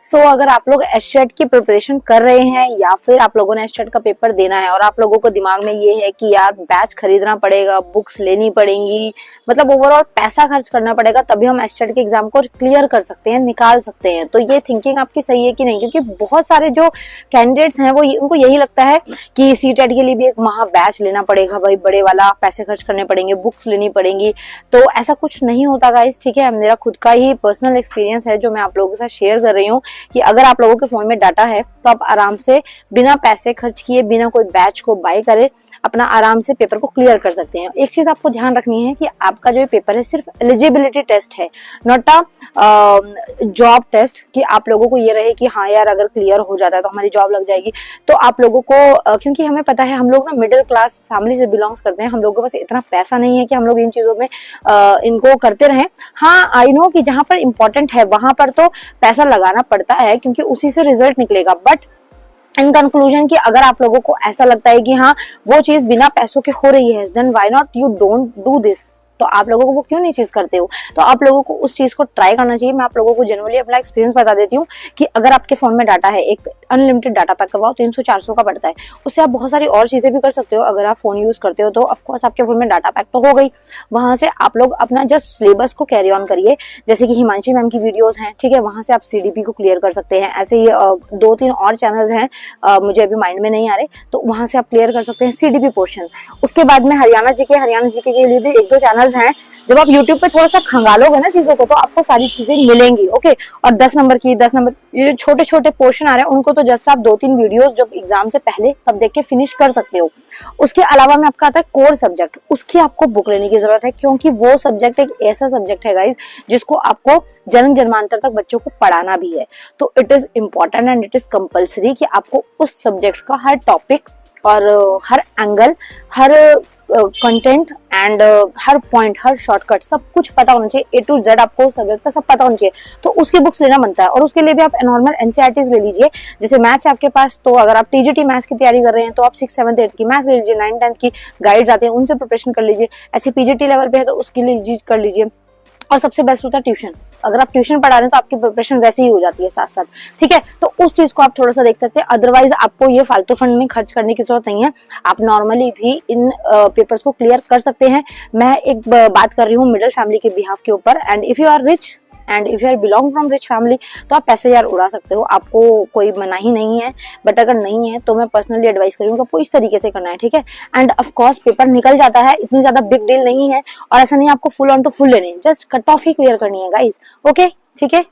अगर आप लोग एसटेट की प्रिपरेशन कर रहे हैं या फिर आप लोगों ने एसटेट का पेपर देना है और आप लोगों को दिमाग में ये है कि यार बैच खरीदना पड़ेगा, बुक्स लेनी पड़ेंगी, मतलब ओवरऑल पैसा खर्च करना पड़ेगा तभी हम एसटेट के एग्जाम को क्लियर कर सकते हैं, निकाल सकते हैं, तो ये थिंकिंग आपकी सही है कि नहीं? क्योंकि बहुत सारे जो कैंडिडेट्स हैं वो उनको यही लगता है कि सीटेट के लिए भी एक महा बैच लेना पड़ेगा, भाई बड़े वाला पैसे खर्च करने पड़ेंगे, बुक्स लेनी पड़ेंगी। तो ऐसा कुछ नहीं होता गाइस, ठीक है? मेरा खुद का ही पर्सनल एक्सपीरियंस है जो मैं आप लोगों के साथ शेयर कर रही हूँ कि अगर आप लोगों के फोन में डाटा है तो आप आराम से बिना पैसे खर्च किए, बिना कोई बैच को बाय करे अपना आराम से पेपर को क्लियर कर सकते हैं। एक चीज आपको ध्यान रखनी है कि आपका जो ये पेपर है सिर्फ एलिजिबिलिटी टेस्ट है, नॉट अ जॉब टेस्ट, कि आप लोगों को ये रहे कि हाँ यार अगर क्लियर हो जाता है तो हमारी जॉब लग जाएगी। तो आप लोगों को क्योंकि हमें पता है हम लोग ना मिडिल क्लास फैमिली से बिलोंग्स करते हैं, हम लोगों के पास इतना पैसा नहीं है कि हम लोग इन चीजों में इनको करते रहें। हाँ आई नो कि जहां पर इंपॉर्टेंट है वहां पर तो पैसा लगाना पड़ता है क्योंकि उसी से रिजल्ट निकलेगा, बट इन कंक्लूजन कि अगर आप लोगों को ऐसा लगता है कि हाँ वो चीज बिना पैसों के हो रही है, then why not you don't do this. तो आप लोगों को वो क्यों नहीं चीज करते हो? तो आप लोगों को उस चीज को ट्राई करना चाहिए। मैं आप लोगों को जनरली अपना एक्सपीरियंस बता देती हूँ कि अगर आपके फोन में डाटा है, एक अनलिमिटेड डाटा पैक करवाओ, 300-400 का पड़ता है, उससे आप बहुत सारी और चीजें भी कर सकते हो। अगर आप फोन यूज करते हो तो ऑफकोर्स आपके फोन में डाटा पैक तो हो गई, वहां से आप लोग अपना जस्ट सिलेबस को कैरी ऑन करिए। जैसे कि हिमांशी मैम की वीडियोस हैं, ठीक है, वहां से आप सीडीपी को क्लियर कर सकते हैं। ऐसे ही 2-3 और चैनल्स हैं, मुझे अभी माइंड में नहीं आ रहे, तो वहां से आप क्लियर कर सकते हैं सीडीपी पोर्शन। उसके बाद में हरियाणा जीके के लिए भी 1-2 चैनल्स हैं। जब आप यूट्यूब पे थोड़ा सा खंगालोगे ना चीजों को तो आपको सारी चीजें मिलेंगी, ओके। और 10 नंबर ये छोटे छोटे पोर्शन आ रहे हैं उनको तो जस्ट आप 2-3 वीडियोस जब एग्जाम से पहले तब देख के फिनिश कर सकते हो। उसके अलावा में आपका आता है कोर सब्जेक्ट, उसकी आपको बुक लेने की जरूरत है क्योंकि वो सब्जेक्ट एक ऐसा सब्जेक्ट है गाइज जिसको आपको जन्म जन्मांतर तक बच्चों को पढ़ाना भी है। तो it is important and it is compulsory कि आपको उस सब्जेक्ट का हर टॉपिक और हर एंगल, हर कंटेंट एंड हर पॉइंट, हर शॉर्टकट सब कुछ पता होना चाहिए। A to Z आपको सब्जेक्ट का सब पता होना चाहिए, तो उसकी बुक्स लेना बनता है। और उसके लिए भी आप नॉर्मल एनसीईआरटीज ले लीजिए। जैसे मैथ्स आपके पास, तो अगर आप टीजीटी मैथ्स की तैयारी कर रहे हैं तो आप 6, 7, 8 की मैथ्स ले लीजिए, 9, 10 की गाइड्स आते हैं उनसे प्रिपरेशन कर लीजिए। ऐसे पीजीटी लेवल पे है तो उसके लिए कर लीजिए। और सबसे बेस्ट होता है ट्यूशन। अगर आप ट्यूशन पढ़ा रहे हैं तो आपकी प्रिपरेशन वैसे ही हो जाती है साथ साथ, ठीक है। तो उस चीज को आप थोड़ा सा देख सकते हैं। अदरवाइज आपको ये फालतू फंड में खर्च करने की जरूरत नहीं है, आप नॉर्मली भी इन पेपर्स को क्लियर कर सकते हैं। मैं एक बात कर रही हूँ मिडिल फैमिली के बिहाफ के ऊपर, and if you are rich and if you are belong from rich family तो आप पैसे यार उड़ा सकते हो, आपको कोई मनाही नहीं है। बट अगर नहीं है तो मैं पर्सनली एडवाइस करूंगा आपको इस तरीके से करना है, ठीक है। एंड ऑफ कोर्स पेपर निकल जाता है, इतनी ज्यादा बिग डील नहीं है, और ऐसा नहीं आपको फुल ऑन टू फुल लेने, जस्ट कट ऑफ ही क्लियर करनी है गाइस, ओके, ठीक है।